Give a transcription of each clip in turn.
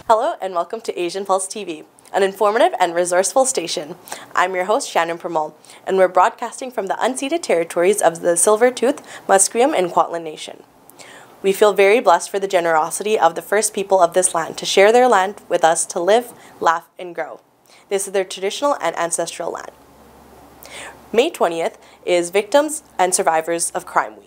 Hello and welcome to Asian Pulse TV, an informative and resourceful station. I'm your host, Shannon Permol, and we're broadcasting from the unceded territories of the Silvertooth, Musqueam, and Kwantlen Nation. We feel very blessed for the generosity of the first people of this land to share their land with us to live, laugh, and grow. This is their traditional and ancestral land. May 20th is Victims and Survivors of Crime Week.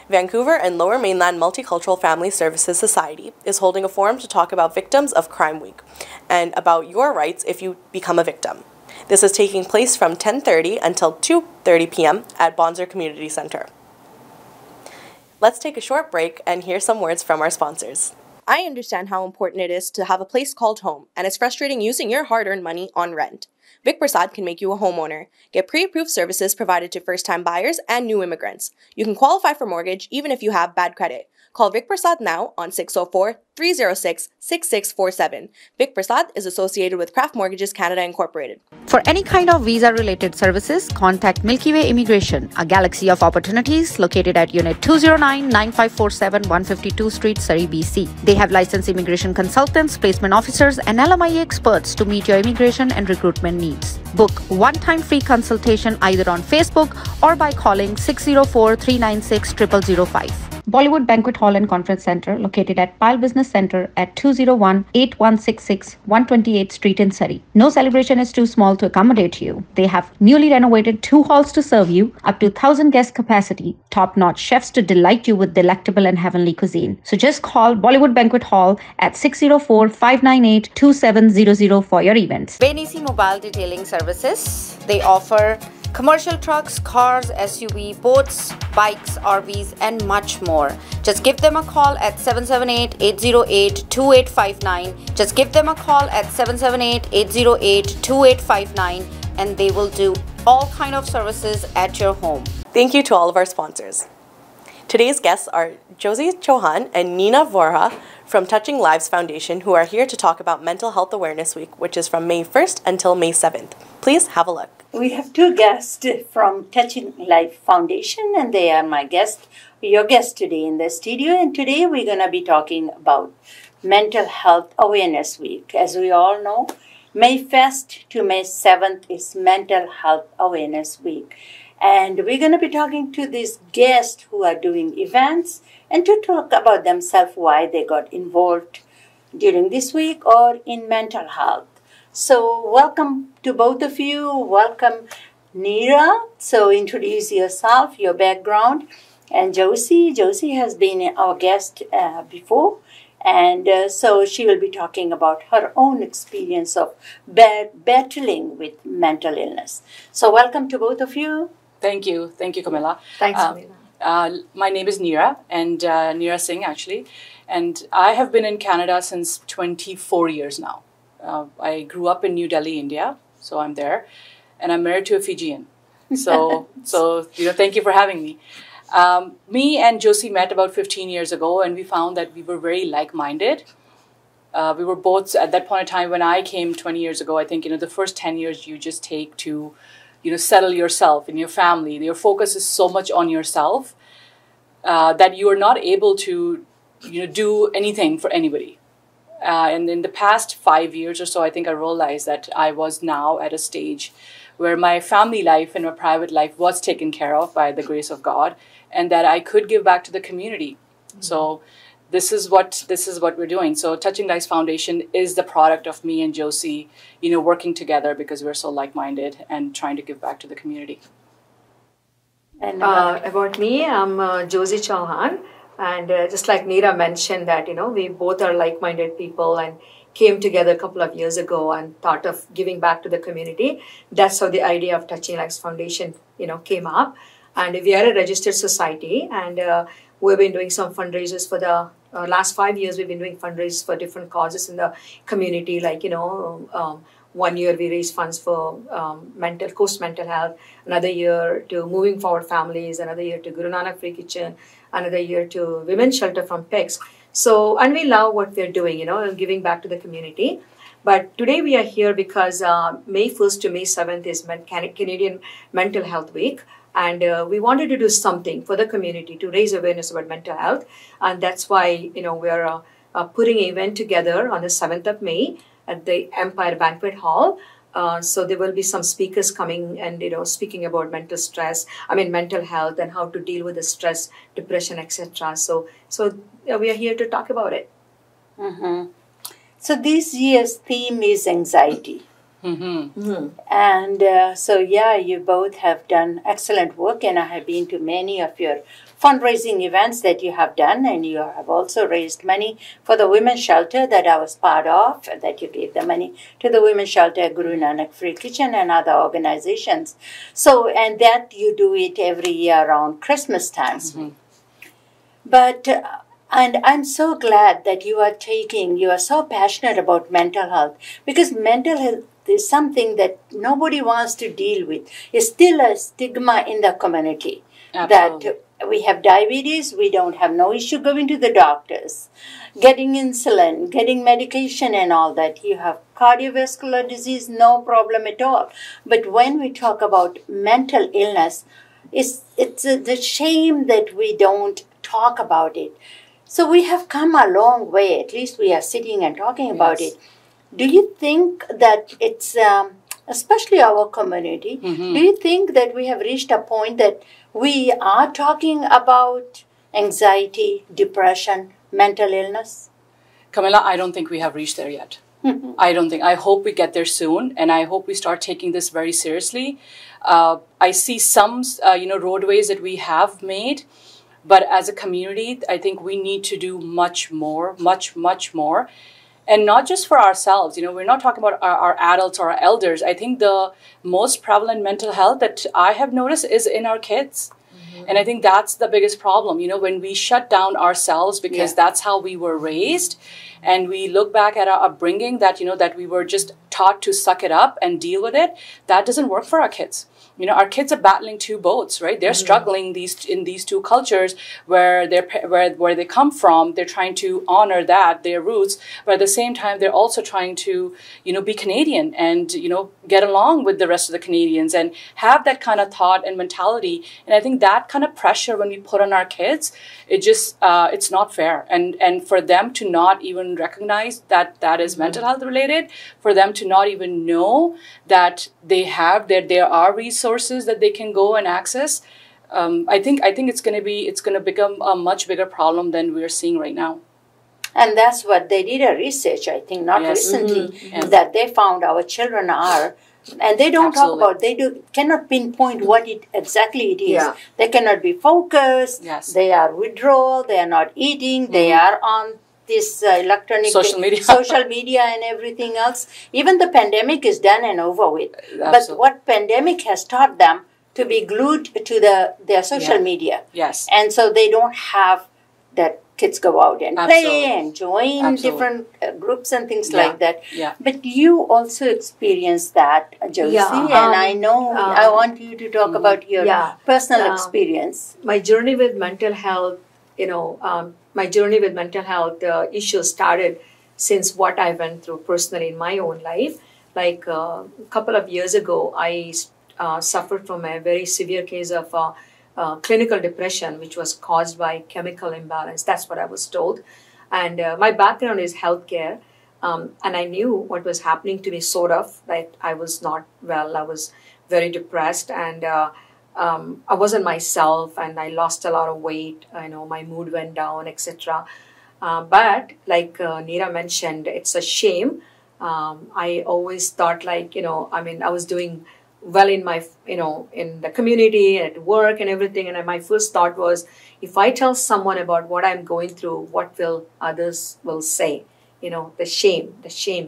Vancouver and Lower Mainland Multicultural Family Services Society is holding a forum to talk about Victims of Crime Week and about your rights if you become a victim. This is taking place from 10:30 until 2:30 p.m. at Bonser Community Centre. Let's take a short break and hear some words from our sponsors. I understand how important it is to have a place called home, and it's frustrating using your hard-earned money on rent. Vic Prasad can make you a homeowner. Get pre-approved services provided to first-time buyers and new immigrants. You can qualify for mortgage even if you have bad credit. Call Vic Prasad now on 604-306-6647. Vic Prasad is associated with Craft Mortgages Canada Incorporated. For any kind of visa-related services, contact Milky Way Immigration, a galaxy of opportunities located at Unit 209-9547 152 Street, Surrey, BC. They have licensed immigration consultants, placement officers, and LMIA experts to meet your immigration and recruitment needs. Book one-time free consultation either on Facebook or by calling 604-396-0005. Bollywood Banquet Hall and Conference Center, located at Pyle Business Center at 201-8166 128th Street in Surrey. No celebration is too small to accommodate you. They have newly renovated 2 halls to serve you, up to 1,000 guest capacity, top-notch chefs to delight you with delectable and heavenly cuisine. So just call Bollywood Banquet Hall at 604-598-2700 for your events. Benisi Mobile Detailing Services. They offer commercial trucks, cars, SUV, boats, bikes, RVs, and much more. Just give them a call at 778-808-2859. Just give them a call at 778-808-2859 and they will do all kind of services at your home. Thank you to all of our sponsors. Today's guests are Josie Chauhan and Nina Vorha from Touching Lives Foundation, who are here to talk about Mental Health Awareness Week, which is from May 1st until May 7th. Please have a look. We have 2 guests from Touching Life Foundation, and they are your guests today in the studio. And today we're going to be talking about Mental Health Awareness Week. As we all know, May 1st to May 7th is Mental Health Awareness Week. And we're going to be talking to these guests who are doing events and to talk about themselves, why they got involved during this week or in mental health. So welcome to both of you. Welcome, Neera. So introduce yourself, your background. And Josie. Josie has been our guest before. And so she will be talking about her own experience of battling with mental illness. So welcome to both of you. Thank you. Thank you, Camilla. Thanks, Camilla. My name is Neera, and Neera Singh, actually. And I have been in Canada since 24 years now. I grew up in New Delhi, India, so I'm there. And I'm married to a Fijian. So thank you for having me. Me and Josie met about 15 years ago, and we found that we were very like-minded. We were both, at that point in time, when I came 20 years ago, I think, the first 10 years you just take to settle yourself in your family. Your focus is so much on yourself that you are not able to, do anything for anybody. And in the past 5 years or so, I think I realized that I was now at a stage where my family life and my private life was taken care of by the grace of God, and that I could give back to the community. Mm-hmm. So this is what we're doing. So Touching Lives Foundation is the product of me and Josie, working together because we're so like-minded and trying to give back to the community. And about me, I'm Josie Chauhan, and just like Neera mentioned that, we both are like-minded people and came together a couple of years ago and thought of giving back to the community. That's how the idea of Touching Lives Foundation, came up. And we are a registered society, and we've been doing some fundraisers for the last 5 years. We've been doing fundraisers for different causes in the community, like, 1 year we raised funds for Coast Mental Health, another year to Moving Forward Families, another year to Guru Nanak Free Kitchen, another year to Women's Shelter from Pigs. So, and we love what we're doing, giving back to the community. But today we are here because May 1st to May 7th is Canadian Mental Health Week. And we wanted to do something for the community to raise awareness about mental health. And that's why, we are putting an event together on the 7th of May at the Empire Banquet Hall. So there will be some speakers coming and speaking about mental health and how to deal with the stress, depression, etc. So we are here to talk about it. Mm-hmm. So this year's theme is anxiety. And you both have done excellent work, and I have been to many of your fundraising events that you have done, and you have also raised money for the women's shelter that I was part of, that you gave the money to the women's shelter, Guru Nanak Free Kitchen, and other organizations. So, and that you do it every year around Christmas time. But and I'm so glad that you are so passionate about mental health, because mental health is something that nobody wants to deal with. It's still a stigma in the community. Absolutely. That we have diabetes, we don't have no issue going to the doctors, getting insulin, getting medication and all that. You have cardiovascular disease, no problem at all. But when we talk about mental illness, it's the shame that we don't talk about it. So we have come a long way. At least we are sitting and talking about it. Do you think that it's, especially our community, do you think that we have reached a point that we are talking about anxiety, depression, mental illness? Camilla, I don't think we have reached there yet. I hope we get there soon, and I hope we start taking this very seriously. I see some, roadways that we have made, but as a community, I think we need to do much more, much more. And not just for ourselves, we're not talking about our adults or our elders. I think the most prevalent mental health that I have noticed is in our kids. And I think that's the biggest problem, when we shut down ourselves because that's how we were raised, and we look back at our upbringing that, that we were just taught to suck it up and deal with it. That doesn't work for our kids. Our kids are battling two boats, right? They're struggling in these two cultures where they come from. They're trying to honor their roots, but at the same time, they're also trying to, be Canadian and, get along with the rest of the Canadians and have that kind of thought and mentality. And I think that kind of pressure when we put on our kids, it's not fair. And for them to not even recognize that is mental health related, for them to not even know that there are resources that they can go and access. I think it's going to become a much bigger problem than we're seeing right now. And that's what they did a research, I think, not recently, that they found our children are, and they don't talk about, cannot pinpoint what exactly it is. Yeah. They cannot be focused. Yes. They are withdrawal. They are not eating. They are on this electronic social media and everything else. Even the pandemic is done and over with. But what pandemic has taught them to be glued to their social media. Yes. And so they don't have that kids go out and play and join different groups and things like that. Yeah. But you also experienced that, Josie, and I know I want you to talk about your personal experience. My journey with mental health, issues started since what I went through personally in my own life. Like a couple of years ago, I suffered from a very severe case of clinical depression, which was caused by chemical imbalance. That's what I was told. And my background is healthcare. And I knew what was happening to me, sort of, that I was not well. I was very depressed, and I wasn't myself, and I lost a lot of weight. My mood went down, etc. But like Neera mentioned, it's a shame. I always thought I was doing well in my, in the community, at work and everything. And my first thought was, if I tell someone about what I'm going through, what will others will say? The shame,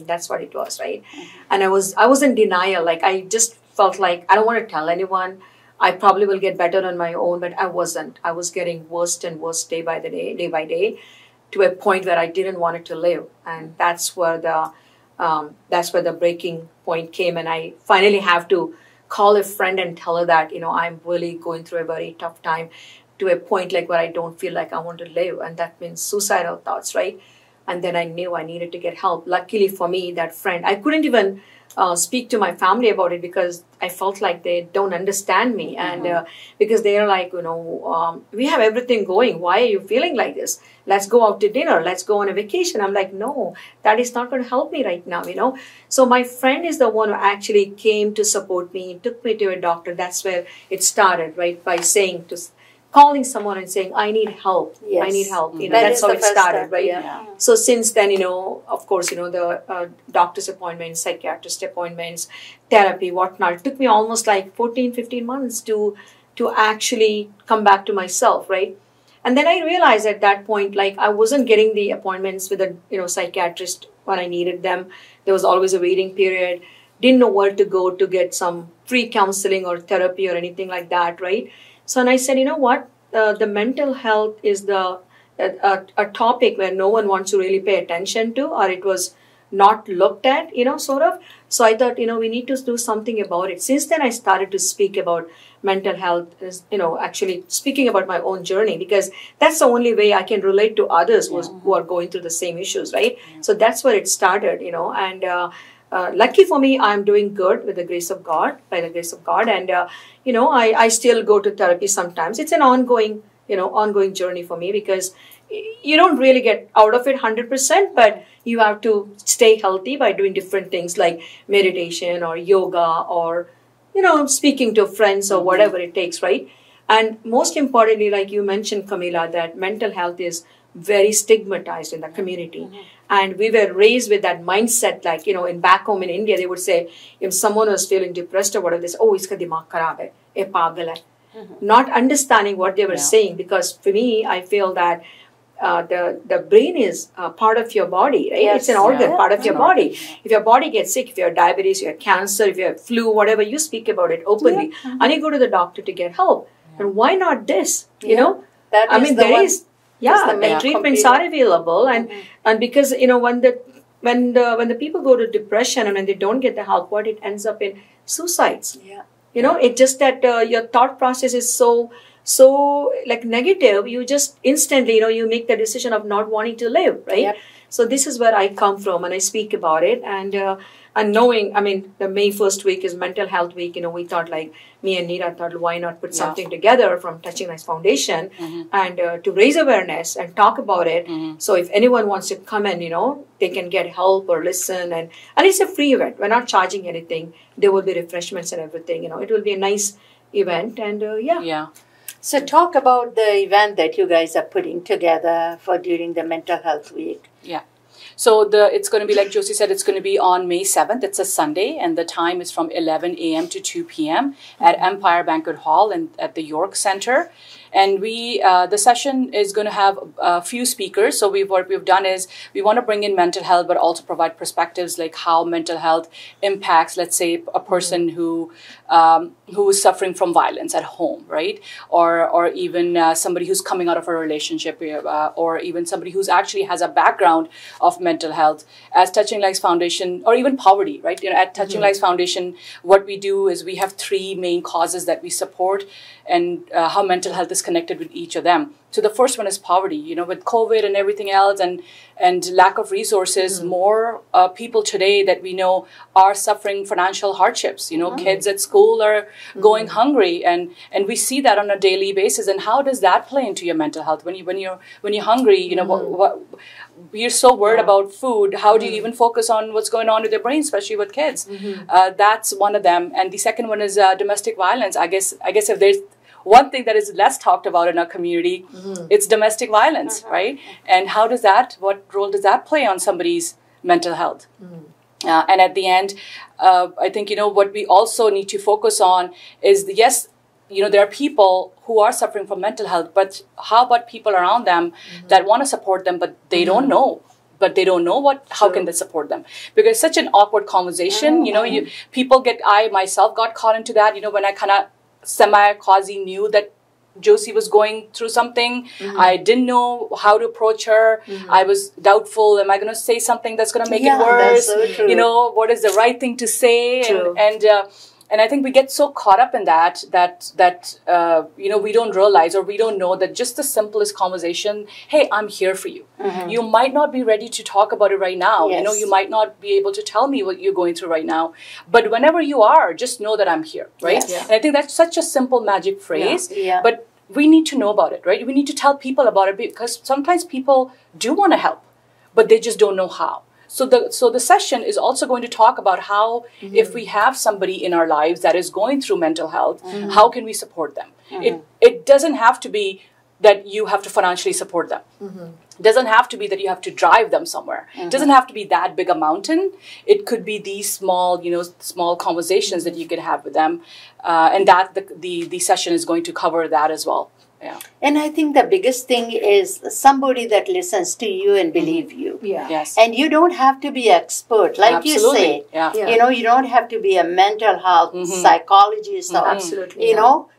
that's what it was, right? And I was in denial. Like, I just felt like, I don't want to tell anyone. I probably will get better on my own, but I wasn't. I was getting worse and worse day by day, to a point where I didn't want it to live. And that's where the breaking point came. And I finally have to call a friend and tell her that, I'm really going through a very tough time, to a point like where I don't feel like I want to live. And that means suicidal thoughts, right? And then I knew I needed to get help. Luckily for me, that friend, I couldn't even speak to my family about it because I felt like they don't understand me. And because they're like, we have everything going. Why are you feeling like this? Let's go out to dinner. Let's go on a vacation. I'm like, no, that is not going to help me right now, So my friend is the one who actually came to support me, took me to a doctor. That's where it started, right? By calling someone and saying, I need help. Yes. I need help. That That's is how the it first started, step, right? yeah. So since then, of course, the doctor's appointments, psychiatrist appointments, therapy, whatnot. It took me almost like 14, 15 months to actually come back to myself, right? And then I realized at that point, like I wasn't getting the appointments with a psychiatrist when I needed them. There was always a waiting period. Didn't know where to go to get some free counseling or therapy or anything like that, right? So and I said, you know what? The mental health is a topic where no one wants to really pay attention to, or it was not looked at, sort of. So I thought, we need to do something about it. Since then, I started to speak about mental health, actually speaking about my own journey, because that's the only way I can relate to others who are going through the same issues, right? So that's where it started, and lucky for me, I'm doing good with the grace of God, by the grace of God. And, I still go to therapy sometimes. It's an ongoing journey for me because you don't really get out of it 100%, but you have to stay healthy by doing different things like meditation or yoga or, speaking to friends or whatever it takes, right? And most importantly, like you mentioned, Camila, that mental health is very stigmatized in the community. And we were raised with that mindset, like, in back home in India, they would say, if someone was feeling depressed or whatever, they say, oh, iska dimag kharab hai, ye pagal hai. Not understanding what they were saying, because for me, I feel that the brain is part of your body, right? Yes. It's an organ, part of your body. If your body gets sick, if you have diabetes, you have cancer, if you have flu, whatever, you speak about it openly. And you go to the doctor to get help. And why not this? That I mean, there is... the treatments are available, and because when the people go to depression and when they don't get the help, what it ends up in suicides. It's just that your thought process is so like negative. You just instantly you make the decision of not wanting to live, right? So this is where I come from, and I speak about it. And knowing, I mean, the May 1st week is Mental Health Week. We thought, like, me and Neera thought, why not put something together from Touching Lives Foundation and to raise awareness and talk about it. So if anyone wants to come in, they can get help or listen. And it's a free event. We're not charging anything. There will be refreshments and everything. It will be a nice event. And So talk about the event that you guys are putting together during the Mental Health Week. So it's going to be, like Josie said, it's going to be on May 7th. It's a Sunday, and the time is from 11 a.m. to 2 p.m. at Empire Banquet Hall and at the York Center. And the session is going to have a few speakers. So what we've done is we want to bring in mental health, but also provide perspectives like how mental health impacts, let's say, a person who is suffering from violence at home, right? Or even somebody who's coming out of a relationship, or even somebody who's actually has a background of mental health. As Touching Lives Foundation, or even poverty, right? At Touching Lives Foundation, what we do is we have 3 main causes that we support, and how mental health is connected with each of them. So the first one is poverty. With COVID and everything else, and lack of resources, more people today that we know are suffering financial hardships. Kids at school are going hungry, and we see that on a daily basis. And how does that play into your mental health? When you're hungry, what you're so worried about food. How do you even focus on what's going on with your brain, especially with kids? That's one of them. And the second one is domestic violence. I guess if there's one thing that is less talked about in our community, it's domestic violence, right? And what role does that play on somebody's mental health? And at the end, I think, what we also need to focus on is there are people who are suffering from mental health, but how about people around them that want to support them, but they don't know? But they don't know how can they support them? Because it's such an awkward conversation. I myself got caught into that, when I kind of quasi knew that Josie was going through something. I didn't know how to approach her. I was doubtful. Am I going to say something that's going to make it worse? That's so true. What is the right thing to say? And I think we get so caught up in that we don't realize, or we don't know that just the simplest conversation, hey, I'm here for you. You might not be ready to talk about it right now. Yes. You might not be able to tell me what you're going through right now. But whenever you are, just know that I'm here, right? Yes. Yeah. And I think that's such a simple magic phrase. Yeah. But we need to know about it, right? We need to tell people about it, because sometimes people do want to help, but they just don't know how. So the session is also going to talk about how, if we have somebody in our lives that is going through mental health, how can we support them? It doesn't have to be that you have to financially support them. It doesn't have to be that you have to drive them somewhere. It doesn't have to be that big a mountain. It could be these small, small conversations that you can have with them, and that the session is going to cover that as well. Yeah. And I think the biggest thing is somebody that listens to you and believe you. Yeah. Yes. And you don't have to be expert, like Absolutely. you say. Yeah. Yeah. You don't have to be a mental health psychologist or, Absolutely.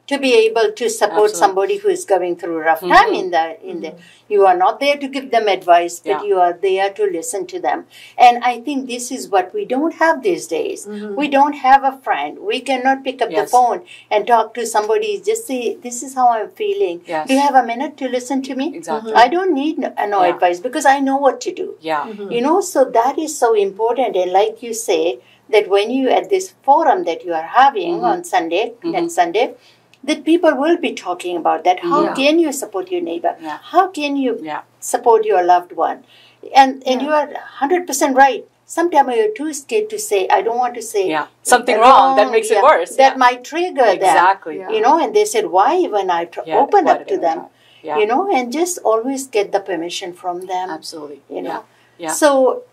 to be able to support Absolutely. somebody who is going through a rough time in the. You are not there to give them advice, but you are there to listen to them. And I think this is what we don't have these days. We don't have a friend. We cannot pick up the phone and talk to somebody. Just say, this is how I'm feeling. Yes. Do you have a minute to listen to me? Exactly. I don't need no advice because I know what to do. Yeah. So that is so important. And like you say, that when you at this forum that you are having on Sunday, next Sunday, that people will be talking about that. How can you support your neighbor? Yeah. How can you support your loved one? And you are 100% right. Sometimes you're too scared to say, I don't want to say something wrong that makes it worse. That might trigger them. Exactly. And they said, why when I open up to them? Yeah. And just always get the permission from them. Absolutely. Yeah. So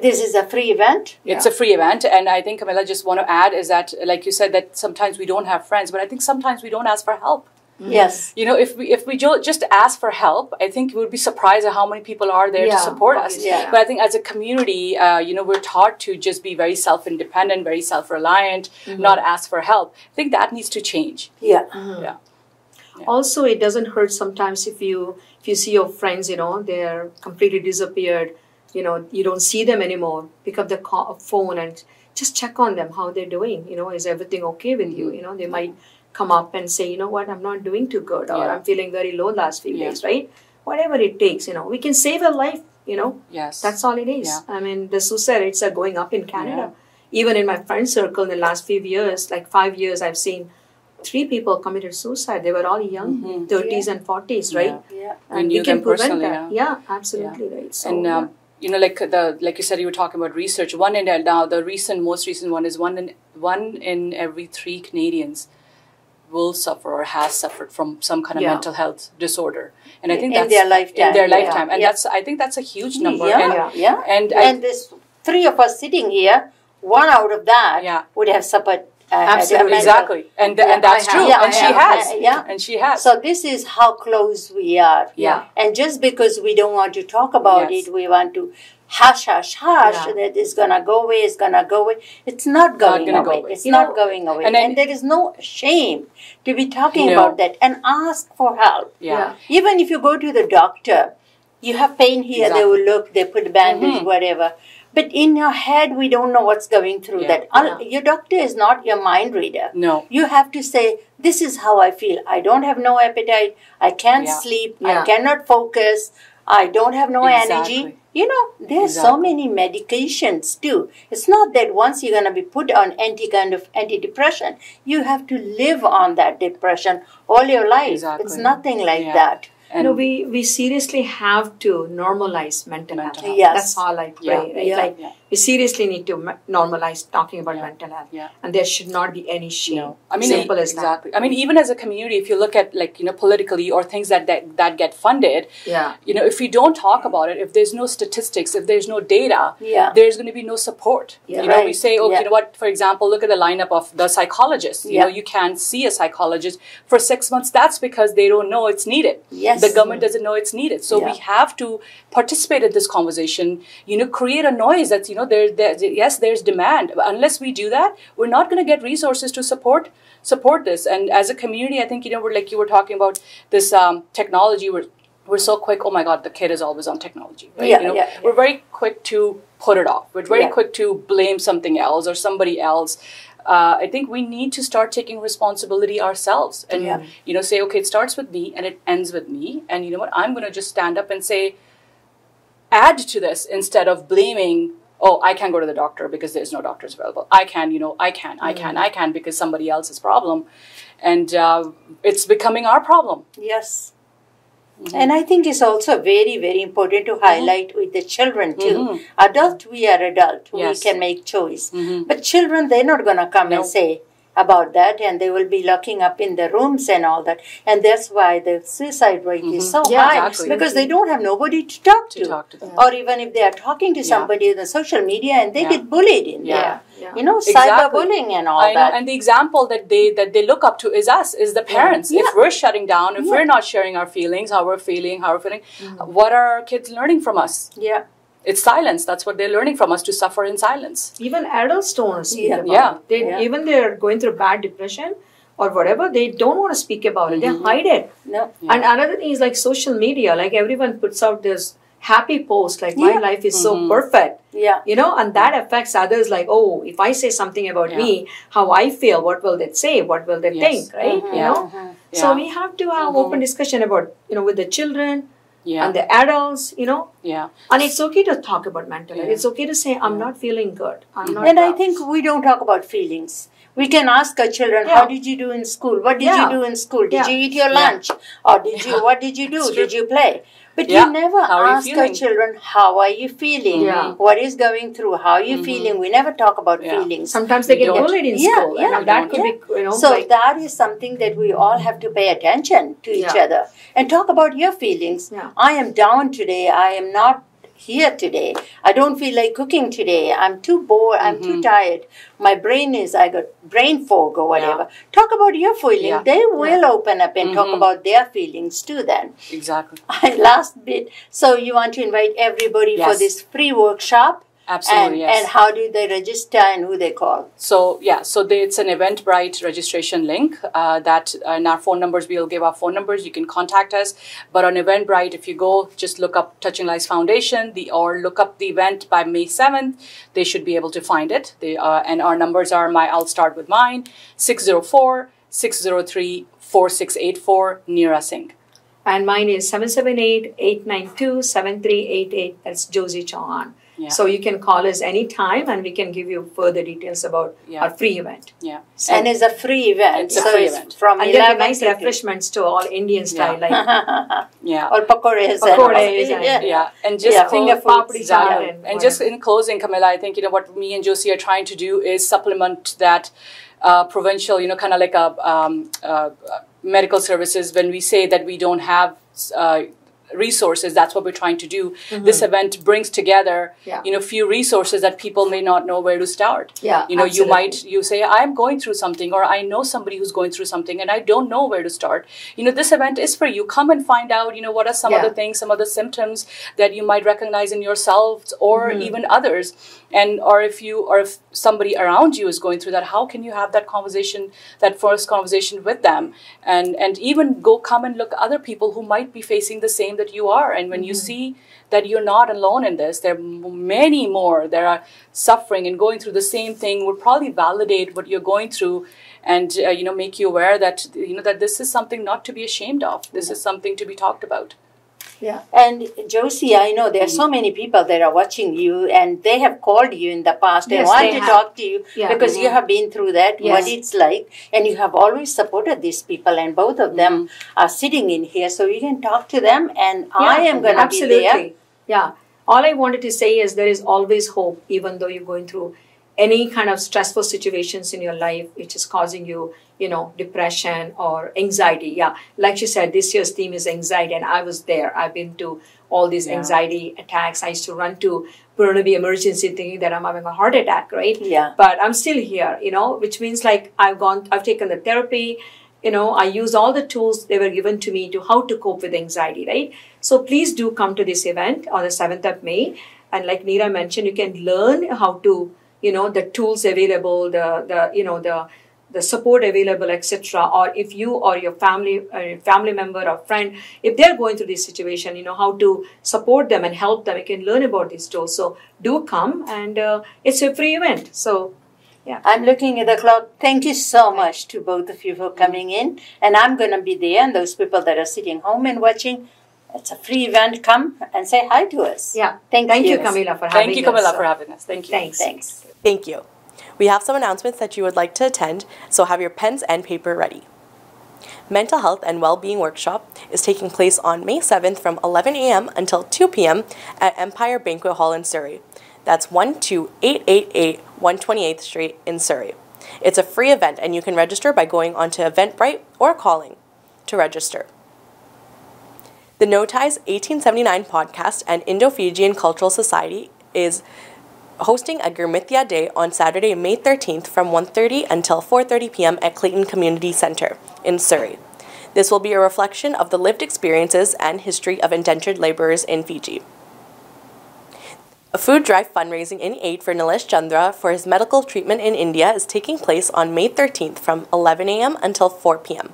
this is a free event. It's a free event. And I think, Camilla, just want to add is that, like you said, that sometimes we don't have friends, but I think sometimes we don't ask for help. Yes. If we just ask for help, I think we would be surprised at how many people are there to support us. Yeah. But I think as a community, we're taught to just be very self-independent, very self-reliant, not ask for help. I think that needs to change. Yeah. Yeah. Also, it doesn't hurt sometimes if you see your friends, they're completely disappeared, you don't see them anymore. Pick up the phone and just check on them, how they're doing. Is everything okay with you? They might come up and say, you know what, I'm not doing too good, or I'm feeling very low last few days, right? Whatever it takes, we can save a life, Yes. That's all it is. Yeah. I mean, the suicide rates are going up in Canada. Even in my friend circle in the last few years, like 5 years, I've seen 3 people committed suicide. They were all young, 30s and 40s, right? Yeah. And We you knew can them prevent personally, that. Yeah, absolutely right. So, And like you said, you were talking about research. The most recent one is one in every 3 Canadians will suffer or has suffered from some kind of mental health disorder, and I think in that's their lifetime. In their lifetime, and I think that's a huge number. And there's 3 of us sitting here. 1 out of that would have suffered. Absolutely. Exactly, and that's true, and she has, and she has. So this is how close we are. Yeah. And just because we don't want to talk about it, we want to hush, that it's going to go away, it's going to go away. It's not going away. It's not going away. And there is no shame to be talking about that and ask for help. Yeah. Even if you go to the doctor, you have pain here, they will look, they put bandage, whatever. But in your head, we don't know what's going through that. Your doctor is not your mind reader. No. You have to say, this is how I feel. I don't have no appetite. I can't sleep. I cannot focus. I don't have no energy. There's so many medications too. It's not that once you're going to be put on antidepressant, you have to live on that depression all your life. Exactly. It's nothing like that. And we seriously have to normalize mental health. Yes. That's all I pray. Right? We seriously need to normalize talking about mental health. Yeah. And there should not be any shame. No. I mean, simple as exactly. I mean, even as a community, if you look at politically or things that get funded, if we don't talk about it, if there's no statistics, if there's no data, there's going to be no support. We say, you know what? For example, look at the lineup of the psychologists. You can't see a psychologist for 6 months. That's because they don't know it's needed. Yes. The government doesn't know it's needed. So we have to participate in this conversation. Create a noise that's there's demand. But unless we do that, we're not going to get resources to support this. And as a community, I think we're like you were talking about this technology. We're so quick. Oh my God, the kid is always on technology. Right? We're very quick to put it off. We're very quick to blame something else or somebody else. I think we need to start taking responsibility ourselves and, say, okay, it starts with me and it ends with me. And you know what, I'm going to just stand up and say, add to this instead of blaming, oh, I can't go to the doctor because there's no doctors available. I can because somebody else's problem. And it's becoming our problem. Yes. And I think it's also very, very important to highlight with the children too. Adult, we are adult. We can make choice. But children, they're not going to come and say about that, and they will be locking up in the rooms and all that. And that's why the suicide rate is so high, because they don't have nobody to talk to. Or even if they are talking to somebody on the social media and they get bullied in there. You know, cyberbullying and all that. And the example that they look up to is us, is the parents. If we're shutting down, if we're not sharing our feelings, how we're feeling, what are our kids learning from us? It's silence. That's what they're learning from us, to suffer in silence. Even adults don't speak about it. Even they're going through bad depression or whatever, they don't want to speak about it. They hide it. And another thing is like social media. Like everyone puts out this happy post, like my life is so perfect. You know, and that affects others. Like, oh, if I say something about me, how I feel, what will they say? What will they think? Right? You know. So we have to have open discussion about, you know, with the children. And the adults, you know. And it's okay to talk about mental health. It's okay to say, I'm not feeling good. I'm not And I think we don't talk about feelings. We can ask our children, how did you do in school? What did you do in school? Did you eat your lunch? Or did you, what did you do? Did you play? But we never ask our children, how are you feeling? What is going through? How are you feeling? We never talk about feelings. Sometimes they get bullied in school. And that could be, you know. So that is something that we all have to pay attention to each other. And talk about your feelings. I am down today. I am not here today. I don't feel like cooking today. I'm too bored. I'm too tired. My brain is, I got brain fog or whatever. Talk about your feeling. They will open up and talk about their feelings too then. Exactly. Last bit. So you want to invite everybody for this free workshop? Absolutely, and how do they register and who they call? So, it's an Eventbrite registration link that in our phone numbers, we'll give our phone numbers. You can contact us. But on Eventbrite, if you go, just look up Touching Lives Foundation or look up the event by May 7th, they should be able to find it. And our numbers are, I'll start with mine, 604-603-4684, Neera Singh. And mine is 778-892-7388. That's Josie Chauhan. So you can call us anytime and we can give you further details about our free event. And it's a free event. It's a free event. From and there are nice refreshments to all Indian style. Like or pakoras. And just finger papdi chaat. And just in closing, Camilla, I think, you know, what me and Josie are trying to do is supplement that provincial, you know, kind of like a medical services. When we say that we don't have resources, that's what we're trying to do. This event brings together, you know, few resources that people may not know where to start. You know, you say, I'm going through something, or I know somebody who's going through something and I don't know where to start. You know, this event is for you. Come and find out, you know, what are some other things, some other symptoms that you might recognize in yourselves or even others. And or if somebody around you is going through that, how can you have that conversation, that first conversation with them, and even come and look at other people who might be facing the same that you are. And when you see that you're not alone in this, there are many more that are suffering and going through the same thing, would probably validate what you're going through, and you know, make you aware that, you know, that this is something not to be ashamed of. This is something to be talked about. And Josie, I know there are so many people that are watching you and they have called you in the past and want to talk to you because you have been through that, what it's like, and you have always supported these people, and both of them are sitting in here, so you can talk to them, and I am going to be there. All I wanted to say is there is always hope, even though you're going through any kind of stressful situations in your life which is causing you, you know, depression or anxiety. Like she said, this year's theme is anxiety, and I was there. I've been to all these anxiety attacks. I used to run to Burnaby emergency thinking that I'm having a heart attack, right? But I'm still here, you know, which means like I've taken the therapy, you know, I used all the tools they were given to me to how to cope with anxiety, right? So please do come to this event on the 7th of May. And like Neera mentioned, you can learn how to, you know, the tools available, the support available, etc. Or if you or your family member or friend, if they're going through this situation, you know, how to support them and help them. You can learn about these tools. So do come, and it's a free event. So Yeah. I'm looking at the clock. Thank you so much to both of you for coming in. And I'm going to be there. And those people that are sitting home and watching, it's a free event. Come and say hi to us. Yeah. Thank you, you, Camila, for having us. Thank you, Camila, for having us. Thank you. Thanks. Thank you. We have some announcements that you would like to attend, so have your pens and paper ready. Mental Health and Wellbeing Workshop is taking place on May 7th from 11 a.m. until 2 p.m. at Empire Banquet Hall in Surrey. That's 12888 128th Street in Surrey. It's a free event and you can register by going onto Eventbrite or calling to register. The No Ties 1879 podcast and Indo-Fijian Cultural Society is hosting a Gurmithya Day on Saturday, May 13th from 1:30 until 4:30 p.m. at Clayton Community Centre in Surrey. This will be a reflection of the lived experiences and history of indentured labourers in Fiji. A food drive fundraising in aid for Nilesh Chandra for his medical treatment in India is taking place on May 13th from 11 a.m. until 4 p.m.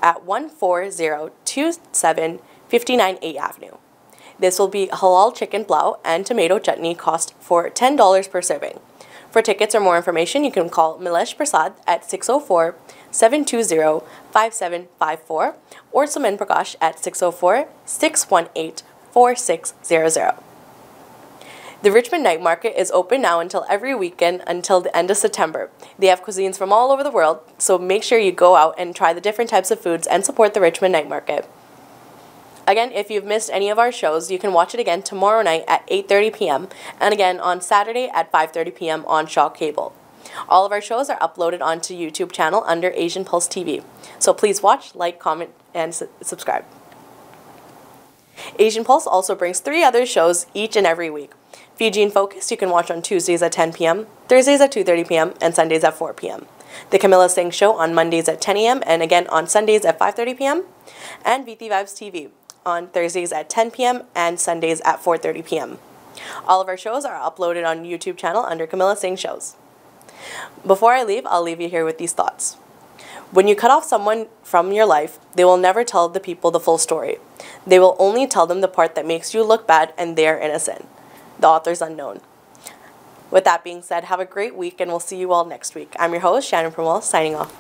at 14027 59A Avenue. This will be halal chicken plow and tomato chutney cost for $10 per serving. For tickets or more information, you can call Milesh Prasad at 604-720-5754 or Suman Prakash at 604-618-4600. The Richmond Night Market is open now until every weekend until the end of September. They have cuisines from all over the world, so make sure you go out and try the different types of foods and support the Richmond Night Market. Again, if you've missed any of our shows, you can watch it again tomorrow night at 8:30 p.m. and again on Saturday at 5:30 p.m. on Shaw Cable. All of our shows are uploaded onto YouTube channel under Asian Pulse TV. So please watch, like, comment, and subscribe. Asian Pulse also brings 3 other shows each and every week. Fiji in Focus you can watch on Tuesdays at 10 p.m., Thursdays at 2:30 p.m., and Sundays at 4 p.m. The Camila Singh Show on Mondays at 10 a.m. and again on Sundays at 5:30 p.m. and VT Vibes TV on Thursdays at 10 p.m. and Sundays at 4:30 p.m. All of our shows are uploaded on YouTube channel under Camila Singh Shows. Before I leave, I'll leave you here with these thoughts. When you cut off someone from your life, they will never tell the people the full story. They will only tell them the part that makes you look bad and they're innocent. The author's unknown. With that being said, have a great week and we'll see you all next week. I'm your host, Shannon Pramul, signing off.